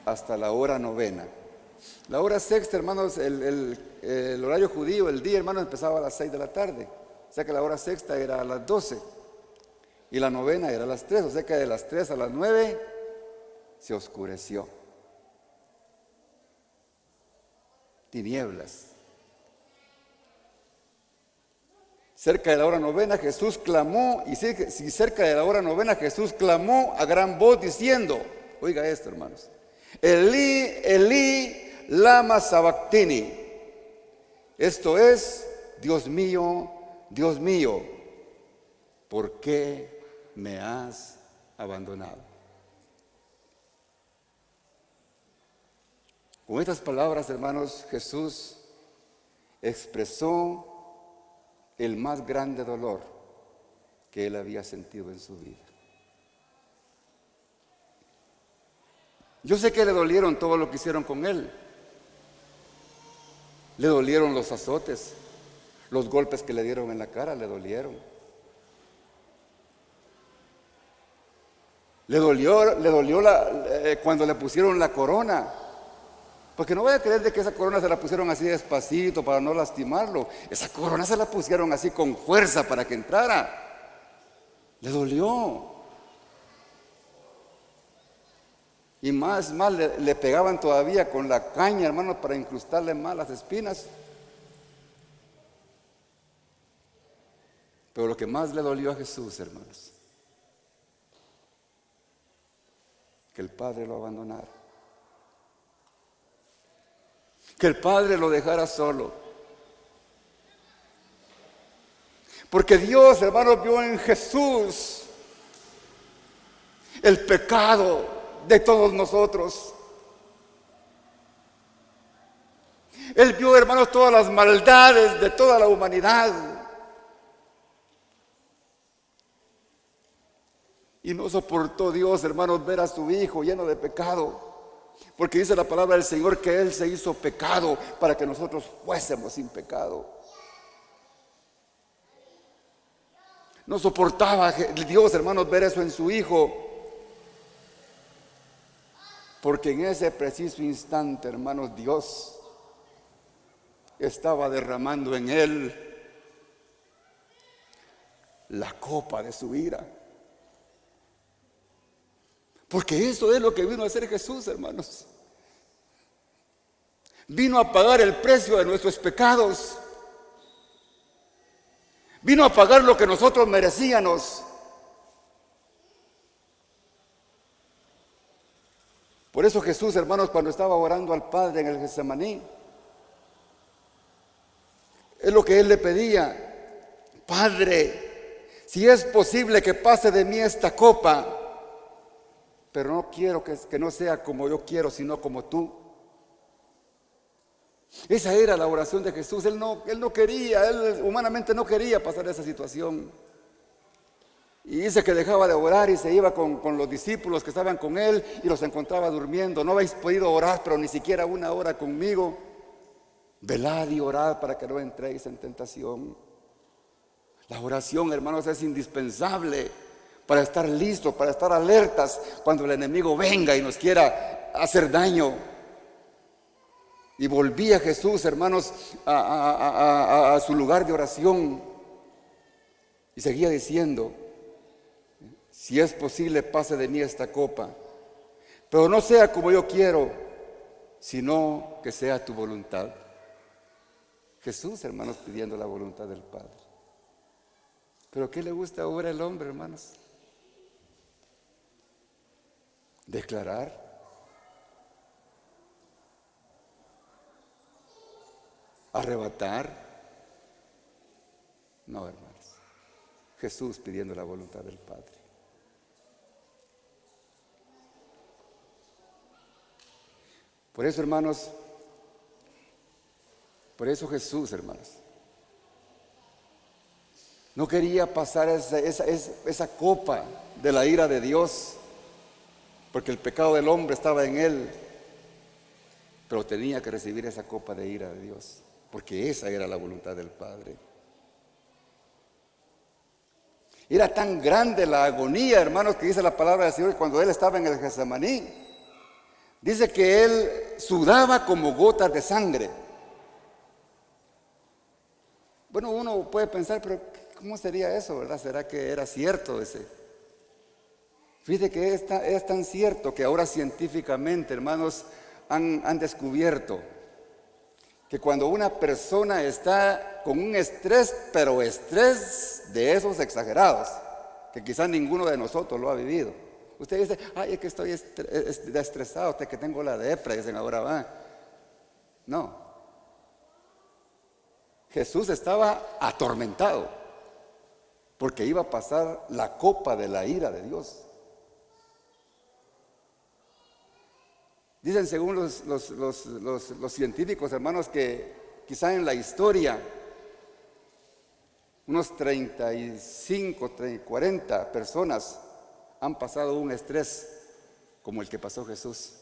Speaker 1: hasta la hora novena. La hora sexta, hermanos, el horario judío, el día, hermanos, empezaba a las 6 de la tarde. O sea que la hora sexta era a las 12. Y la novena era a las 3. O sea que de las 3 a las 9 se oscureció. Tinieblas. cerca de la hora novena Jesús clamó, y si cerca de la hora novena Jesús clamó a gran voz diciendo, oiga esto, hermanos, Elí, Elí, lama sabactini. Esto es, Dios mío, ¿por qué me has abandonado? Con estas palabras, hermanos, Jesús expresó el más grande dolor que él había sentido en su vida. Yo sé que le dolieron todo lo que hicieron con él. Le dolieron los azotes, los golpes que le dieron en la cara, le dolieron. Le dolió cuando le pusieron la corona. Porque no voy a creer de que esa corona se la pusieron así despacito para no lastimarlo. Esa corona se la pusieron así con fuerza para que entrara. Le dolió. Y más le pegaban todavía con la caña, hermanos, para incrustarle más las espinas. Pero lo que más le dolió a Jesús, hermanos, que el Padre lo abandonara, que el Padre lo dejara solo. Porque Dios, hermanos, vio en Jesús el pecado de todos nosotros. Él vio, hermanos, todas las maldades de toda la humanidad. Y no soportó Dios, hermanos, ver a su Hijo lleno de pecado. Porque dice la palabra del Señor que Él se hizo pecado para que nosotros fuésemos sin pecado. No soportaba Dios, hermanos, ver eso en su Hijo. Porque en ese preciso instante, hermanos, Dios estaba derramando en él la copa de su ira. Porque eso es lo que vino a hacer Jesús, hermanos. Vino a pagar el precio de nuestros pecados. Vino a pagar lo que nosotros merecíamos. Por eso Jesús, hermanos, cuando estaba orando al Padre en el Getsemaní, es lo que Él le pedía: Padre, si es posible que pase de mí esta copa, pero no quiero que no sea como yo quiero, sino como tú. Esa era la oración de Jesús. Él no quería, él humanamente no quería pasar esa situación. Y dice que dejaba de orar y se iba con los discípulos que estaban con él y los encontraba durmiendo. No habéis podido orar, pero ni siquiera una hora conmigo. Velad y orad para que no entréis en tentación. La oración, hermanos, es indispensable para estar listos, para estar alertas cuando el enemigo venga y nos quiera hacer daño. Y volvía Jesús, hermanos, a su lugar de oración y seguía diciendo: si es posible, pase de mí esta copa, pero no sea como yo quiero, sino que sea tu voluntad. Jesús, hermanos, pidiendo la voluntad del Padre. ¿Pero qué le gusta ahora al hombre, hermanos? Declarar, arrebatar. No, hermanos. Jesús pidiendo la voluntad del Padre. Por eso, hermanos, por eso Jesús, hermanos, no quería pasar esa copa de la ira de Dios, porque el pecado del hombre estaba en él, pero tenía que recibir esa copa de ira de Dios, porque esa era la voluntad del Padre. Era tan grande la agonía, hermanos, que dice la palabra del Señor, cuando Él estaba en el Getsemaní. Dice que Él sudaba como gotas de sangre. Bueno, uno puede pensar, pero ¿cómo sería eso, verdad? ¿Será que era cierto ese? Fíjate que es tan cierto que ahora científicamente, hermanos, han descubierto que cuando una persona está con un estrés, pero estrés de esos exagerados, que quizás ninguno de nosotros lo ha vivido. Usted dice, ay, es que estoy estresado, que tengo la depra, dicen ahora va. No. Jesús estaba atormentado, porque iba a pasar la copa de la ira de Dios. Dicen según los científicos, hermanos, que quizá en la historia unos 35, 40 personas han pasado un estrés como el que pasó Jesús.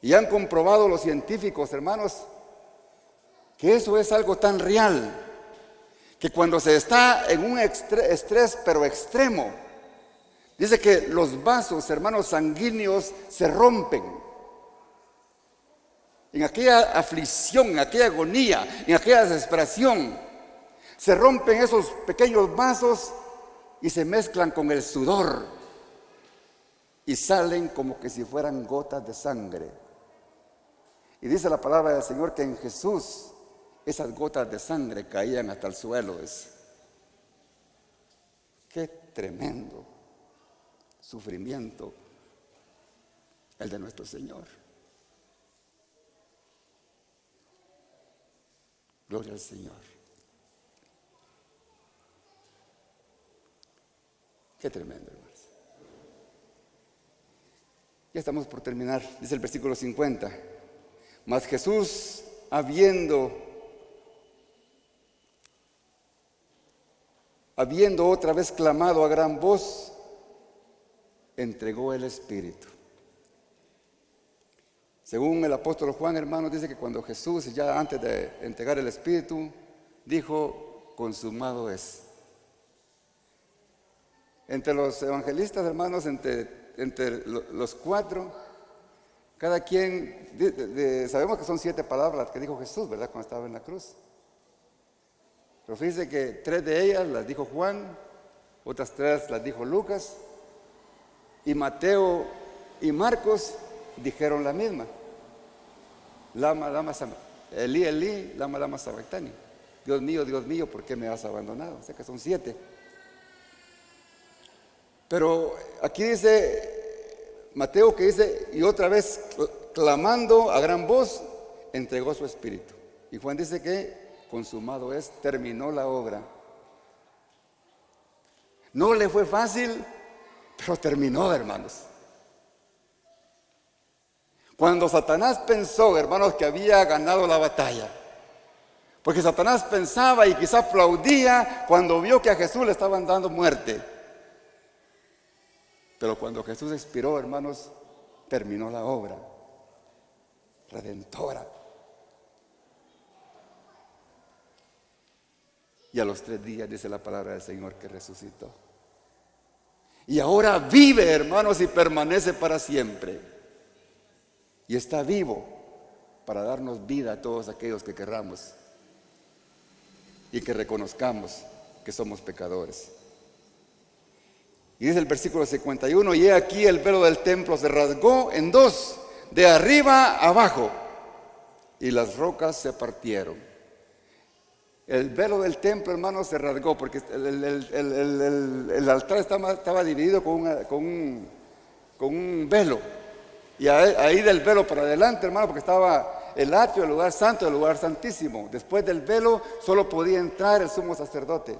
Speaker 1: Y han comprobado los científicos, hermanos, que eso es algo tan real, que cuando se está en un estrés pero extremo, dice que los vasos, hermanos, sanguíneos se rompen. En aquella aflicción, en aquella agonía, en aquella desesperación, se rompen esos pequeños vasos y se mezclan con el sudor y salen como que si fueran gotas de sangre. Y dice la palabra del Señor que en Jesús esas gotas de sangre caían hasta el suelo. Qué tremendo sufrimiento el de nuestro Señor. Gloria al Señor. Qué tremendo, hermanos. Ya estamos por terminar. Dice el versículo 50. Mas Jesús, habiendo otra vez clamado a gran voz, entregó el Espíritu. Según el apóstol Juan, hermanos, dice que cuando Jesús, ya antes de entregar el Espíritu, dijo, consumado es. Entre los evangelistas, hermanos, entre los cuatro, cada quien, sabemos que son 7 palabras las que dijo Jesús, ¿verdad? Cuando estaba en la cruz. Pero fíjense que 3 de ellas las dijo Juan, otras 3 las dijo Lucas, y Mateo y Marcos dijeron la misma. Elí, Elí, lama sabactani. Dios mío, ¿por qué me has abandonado? O sea que son 7. Pero aquí dice Mateo, que dice, y otra vez clamando a gran voz, entregó su espíritu. Y Juan dice que consumado es, terminó la obra. No le fue fácil, pero terminó, hermanos. Cuando Satanás pensó, hermanos, que había ganado la batalla, porque Satanás pensaba y quizá aplaudía cuando vio que a Jesús le estaban dando muerte. Pero cuando Jesús expiró, hermanos, terminó la obra redentora. Y a los 3 días dice la palabra del Señor que resucitó. Y ahora vive, hermanos, y permanece para siempre. Y está vivo para darnos vida a todos aquellos que querramos y que reconozcamos que somos pecadores. Y dice el versículo 51, y he aquí el velo del templo se rasgó en 2, de arriba a abajo, y las rocas se partieron. El velo del templo, hermanos, se rasgó porque el altar estaba dividido con un velo. Y ahí del velo para adelante, hermano, porque estaba el atrio, el lugar santo, el lugar santísimo. Después del velo solo podía entrar el sumo sacerdote.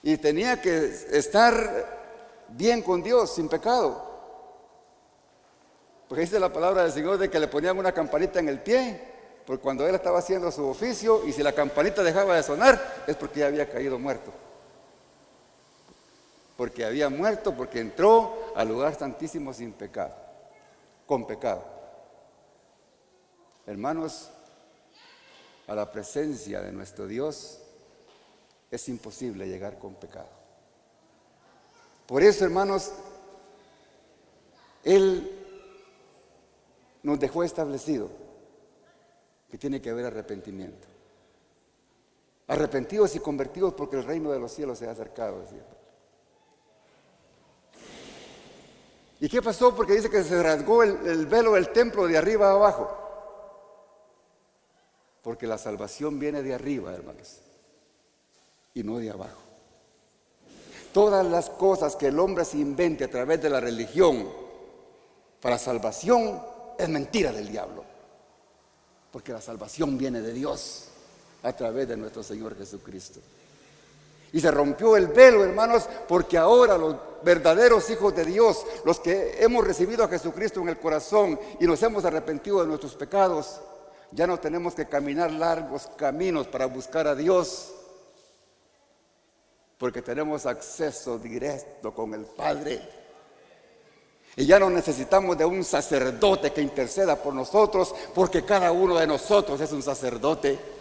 Speaker 1: Y tenía que estar bien con Dios, sin pecado. Porque dice la palabra del Señor de que le ponían una campanita en el pie, porque cuando él estaba haciendo su oficio, y si la campanita dejaba de sonar, es porque ya había caído muerto. Porque había muerto, porque entró al lugar santísimo sin pecado, con pecado. Hermanos, a la presencia de nuestro Dios es imposible llegar con pecado. Por eso, hermanos, Él nos dejó establecido que tiene que haber arrepentimiento. Arrepentidos y convertidos porque el reino de los cielos se ha acercado, decía. ¿Y qué pasó? Porque dice que se rasgó el velo del templo de arriba a abajo. Porque la salvación viene de arriba, hermanos, y no de abajo. Todas las cosas que el hombre se invente a través de la religión para salvación es mentira del diablo. Porque la salvación viene de Dios a través de nuestro Señor Jesucristo. Y se rompió el velo, hermanos, porque ahora los verdaderos hijos de Dios, los que hemos recibido a Jesucristo en el corazón y nos hemos arrepentido de nuestros pecados, ya no tenemos que caminar largos caminos para buscar a Dios, porque tenemos acceso directo con el Padre. Y ya no necesitamos de un sacerdote que interceda por nosotros, porque cada uno de nosotros es un sacerdote.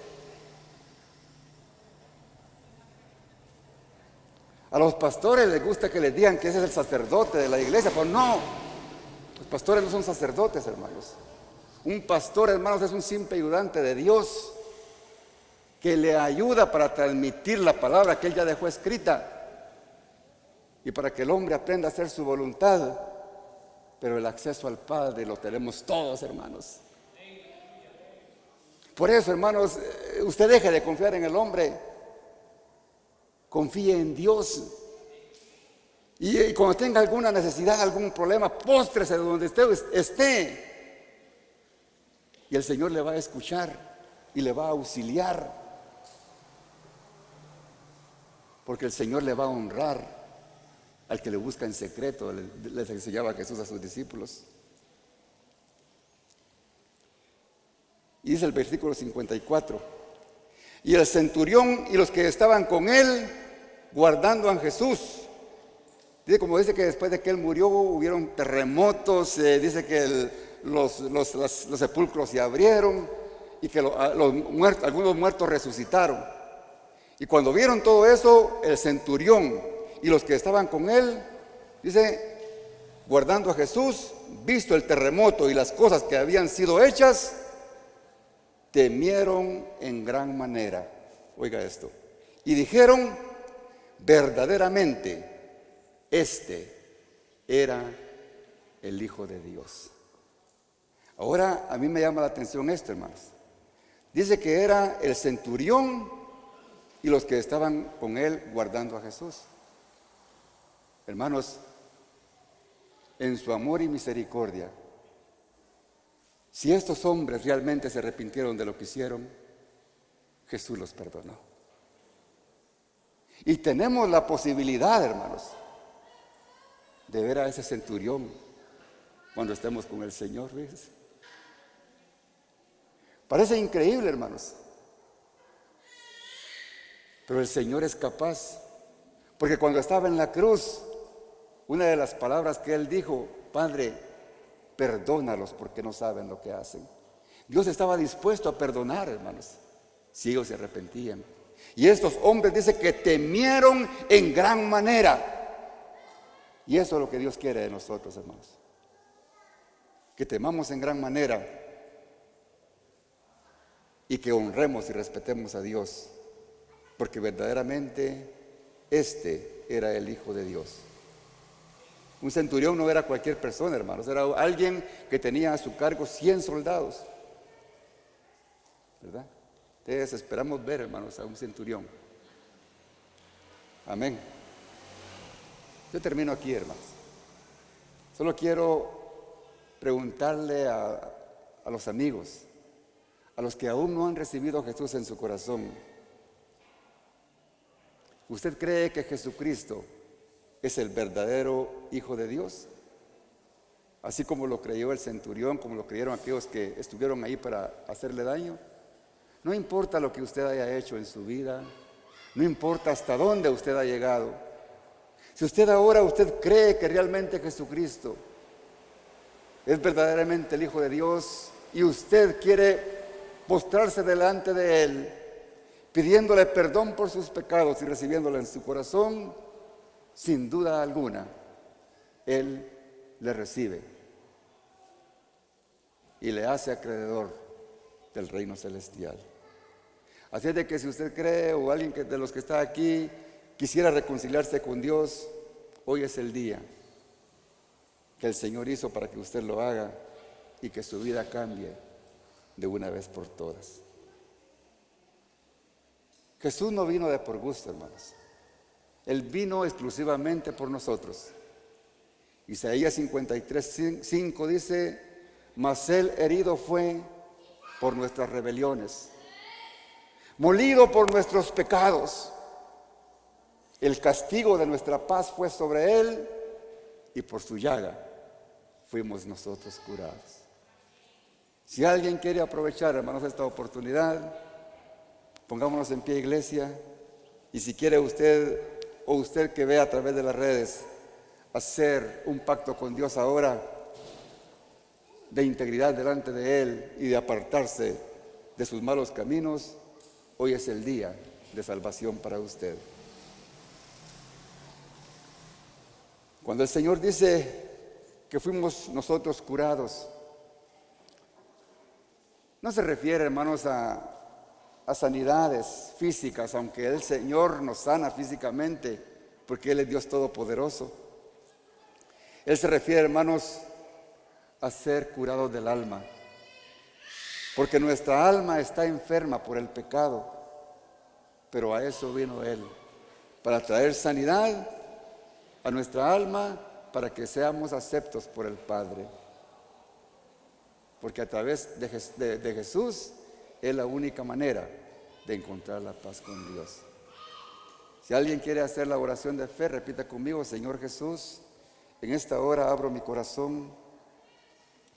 Speaker 1: A los pastores les gusta que les digan que ese es el sacerdote de la iglesia, pero no, los pastores no son sacerdotes, hermanos. Un pastor, hermanos, es un simple ayudante de Dios que le ayuda para transmitir la palabra que Él ya dejó escrita y para que el hombre aprenda a hacer su voluntad. Pero el acceso al Padre lo tenemos todos, hermanos. Por eso, hermanos, usted deje de confiar en el hombre. Confíe en Dios. Y cuando tenga alguna necesidad, algún problema, póstrese de donde esté. Y el Señor le va a escuchar y le va a auxiliar. Porque el Señor le va a honrar al que le busca en secreto, les enseñaba Jesús a sus discípulos. Y dice el versículo 54: y el centurión y los que estaban con él guardando a Jesús. Dice, como dice que después de que él murió hubieron terremotos, dice que los sepulcros se abrieron y que algunos muertos resucitaron. Y cuando vieron todo eso, el centurión y los que estaban con él, dice, guardando a Jesús, visto el terremoto y las cosas que habían sido hechas, temieron en gran manera. Oiga esto. Y dijeron, verdaderamente, este era el Hijo de Dios. Ahora, a mí me llama la atención esto, hermanos. Dice que era el centurión y los que estaban con él guardando a Jesús. Hermanos, en su amor y misericordia, si estos hombres realmente se arrepintieron de lo que hicieron, Jesús los perdonó. Y tenemos la posibilidad, hermanos, de ver a ese centurión cuando estemos con el Señor. ¿Ves? Parece increíble, hermanos, pero el Señor es capaz, porque cuando estaba en la cruz, una de las palabras que Él dijo, Padre, perdónalos porque no saben lo que hacen. Dios estaba dispuesto a perdonar, hermanos, si ellos se arrepentían. Y estos hombres dice que temieron en gran manera. Y eso es lo que Dios quiere de nosotros, hermanos. Que temamos en gran manera y que honremos y respetemos a Dios, porque verdaderamente este era el Hijo de Dios. Un centurión no era cualquier persona, hermanos, era alguien que tenía a su cargo 100 soldados, ¿verdad? Entonces esperamos ver, hermanos, a un centurión. Amén. Yo termino aquí, hermanos. Solo quiero preguntarle a los amigos, a los que aún no han recibido a Jesús en su corazón: ¿usted cree que Jesucristo es el verdadero Hijo de Dios? Así como lo creyó el centurión, como lo creyeron aquellos que estuvieron ahí para hacerle daño. No importa lo que usted haya hecho en su vida, no importa hasta dónde usted ha llegado. Si usted cree que realmente Jesucristo es verdaderamente el Hijo de Dios y usted quiere postrarse delante de Él, pidiéndole perdón por sus pecados y recibiéndolo en su corazón, sin duda alguna, Él le recibe y le hace acreedor del reino celestial. Así es de que si usted cree, o alguien de los que está aquí quisiera reconciliarse con Dios, hoy es el día que el Señor hizo para que usted lo haga y que su vida cambie de una vez por todas. Jesús no vino de por gusto, hermanos. Él vino exclusivamente por nosotros. Isaías 53:5 dice: mas Él herido fue por nuestras rebeliones, molido por nuestros pecados. El castigo de nuestra paz fue sobre Él, y por su llaga fuimos nosotros curados. Si alguien quiere aprovechar, hermanos, esta oportunidad, pongámonos en pie, iglesia. Y si quiere usted, o usted que ve a través de las redes, hacer un pacto con Dios ahora, de integridad delante de Él y de apartarse de sus malos caminos, hoy es el día de salvación para usted. Cuando el Señor dice que fuimos nosotros curados, no se refiere, hermanos, a sanidades físicas, aunque el Señor nos sana físicamente, porque Él es Dios Todopoderoso. Él se refiere, hermanos, a ser curados del alma, porque nuestra alma está enferma por el pecado, pero a eso vino Él, para traer sanidad a nuestra alma, para que seamos aceptos por el Padre, porque a través de Jesús es la única manera de encontrar la paz con Dios. Si alguien quiere hacer la oración de fe, repita conmigo: Señor Jesús, en esta hora abro mi corazón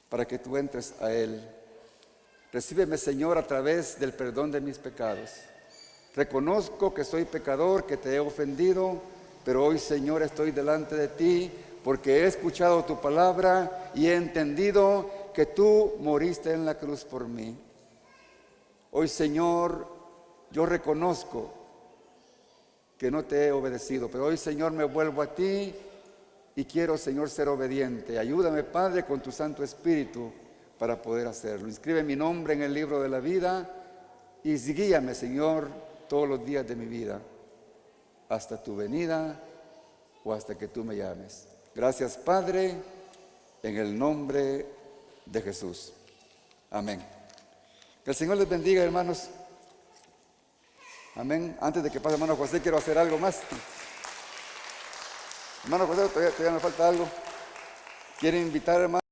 Speaker 1: para que tú entres a Él. Recíbeme, Señor, a través del perdón de mis pecados. Reconozco que soy pecador, que te he ofendido, pero hoy, Señor, estoy delante de ti porque he escuchado tu palabra y he entendido que tú moriste en la cruz por mí. Hoy, Señor, yo reconozco que no te he obedecido, pero hoy, Señor, me vuelvo a ti y quiero, Señor, ser obediente. Ayúdame, Padre, con tu Santo Espíritu para poder hacerlo. Inscribe mi nombre en el libro de la vida y guíame, Señor, todos los días de mi vida, hasta tu venida o hasta que tú me llames. Gracias, Padre, en el nombre de Jesús. Amén. Que el Señor les bendiga, hermanos. Amén. Antes de que pase hermano José, quiero hacer algo más. Hermano José, todavía me falta algo. ¿Quiere invitar, hermano?